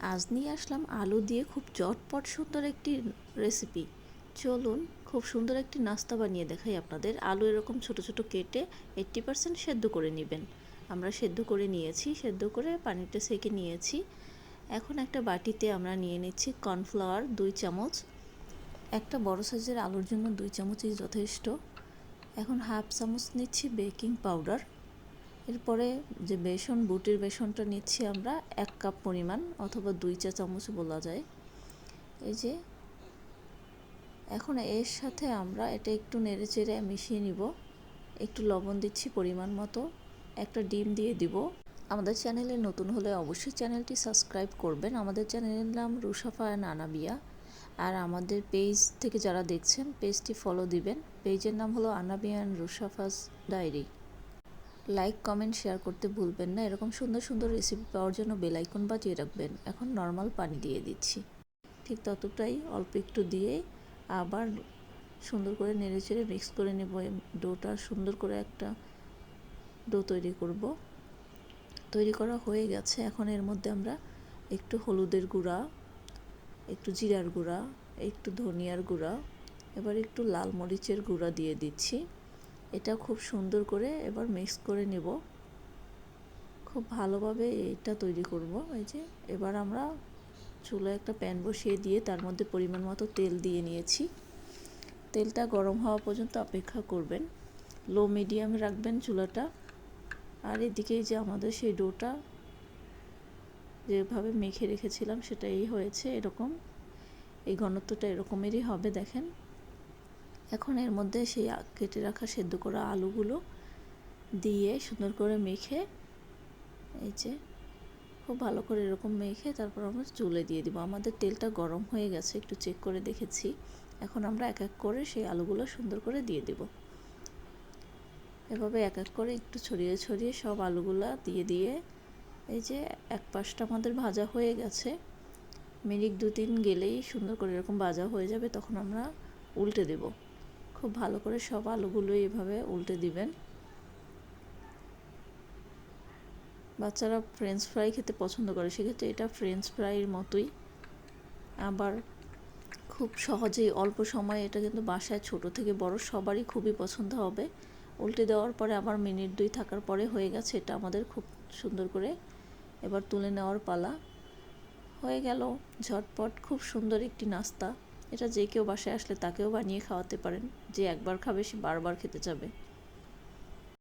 আজ নিয়ে আসলাম আলু দিয়ে খুব চটপট সুন্দর একটি রেসিপি। চলুন খুব সুন্দর একটি নাস্তা বানিয়ে দেখাই আপনাদের। আলু এরকম ছোট ছোট কেটে 80% সেদ্ধ করে নেবেন। আমরা সেদ্ধ করে নিয়েছি, সেদ্ধ করে পানিটা সেকে নিয়েছি। এখন একটা বাটিতে আমরা নিয়ে নিচ্ছি কর্নফ্লাওয়ার 2 চামচ। একটা বড় সাইজের আলুর জন্য 2 চামচই যথেষ্ট। এখন হাফ চামচ নিচ্ছি বেকিং পাউডার। এরপরে যে বেসন, বুটের বেসনটা নিচ্ছি আমরা 1 কাপ পরিমাণ, অথবা 2 চা চামচ বলা যায়। এই যে এখন এর সাথে আমরা এটা একটু নেড়েচেড়ে মিশিয়ে নিব। একটু লবণ দিচ্ছি পরিমাণ মতো, একটা ডিম দিয়ে দিব। আমাদের চ্যানেলে নতুন হলে অবশ্যই চ্যানেলটি সাবস্ক্রাইব করবেন। আমাদের চ্যানেলের নাম রুশাফা অ্যান্ড আনাবিয়া। আর আমাদের পেজ থেকে যারা দেখছেন পেজটি ফলো দিবেন। পেজের নাম হলো Anabia and Rushafas diary. Like, comment, share করতে ভুলবেন না। এরকম সুন্দর সুন্দর রেসিপি পাওয়ার জন্য বেল আইকন বাজিয়ে রাখবেন। এখন নর্মাল পানি দিয়ে দিচ্ছি, ঠিক ততটাই, অল্প একটু দিয়ে আবার সুন্দর করে নেড়েচেড়ে মিক্স করে নেব। ডোটা সুন্দর করে একটা ডো তৈরি করব। তৈরি করা হয়ে গেছে। এখন এর মধ্যে আমরা একটু হলুদের গুঁড়া, একটু জিরার গুঁড়া, একটু ধনিয়ার গুঁড়া, এবার একটু লাল মরিচের গুঁড়া দিয়ে দিচ্ছি। এটা খুব সুন্দর করে এবার মিক্স করে নেব। খুব ভালোভাবে এটা তৈরি করব। এই যে এবার আমরা চুলায় একটা প্যান বসিয়ে দিয়ে তার মধ্যে পরিমাণ মতো তেল দিয়ে নিয়েছি। তেলটা গরম হওয়া পর্যন্ত অপেক্ষা করবেন। লো মিডিয়ামে রাখবেন চুলাটা। আর এদিকে যে আমাদের সেই ডোটা যেভাবে মেখে রেখেছিলাম সেটাই হয়েছে এরকম। এই ঘনত্বটা এরকমেরই হবে, দেখেন। এখন এর মধ্যে সেই কেটে রাখা সেদ্ধ করা আলুগুলো দিয়ে সুন্দর করে মেখে, এই যে খুব ভালো করে এরকম মেখে তারপর আমরা চুলে দিয়ে দিব। আমাদের তেলটা গরম হয়ে গেছে, একটু চেক করে দেখেছি। এখন আমরা এক এক করে সেই আলুগুলো সুন্দর করে দিয়ে দেব। এভাবে এক এক করে একটু ছড়িয়ে ছড়িয়ে সব আলুগুলা দিয়ে দিয়ে, এই যে এক পাশটা আমাদের ভাজা হয়ে গেছে। মিনিট 2-3 গেলেই সুন্দর করে এরকম ভাজা হয়ে যাবে। তখন আমরা উল্টে দেব। খুব ভালো করে সব আলুগুলো এভাবে উল্টে দিবেন। বাচ্চারা ফ্রেঞ্চ ফ্রাই খেতে পছন্দ করে, সেক্ষেত্রে এটা ফ্রেঞ্চ ফ্রাইয়ের মতোই। আবার খুব সহজেই অল্প সময়ে এটা কিন্তু বাসায় ছোট থেকে বড় সবারই খুবই পছন্দ হবে। উল্টে দেওয়ার পরে আবার মিনিট 2 থাকার পরে হয়ে গেছে এটা আমাদের খুব সুন্দর করে। এবার তুলে নেওয়ার পালা। হয়ে গেল ঝটপট খুব সুন্দর একটি নাস্তা। এটা যে কেউ বাসায় আসলে তাকেও বানিয়ে খাওয়াতে পারেন। যে একবার খাবে সে বারবার খেতে চাবে।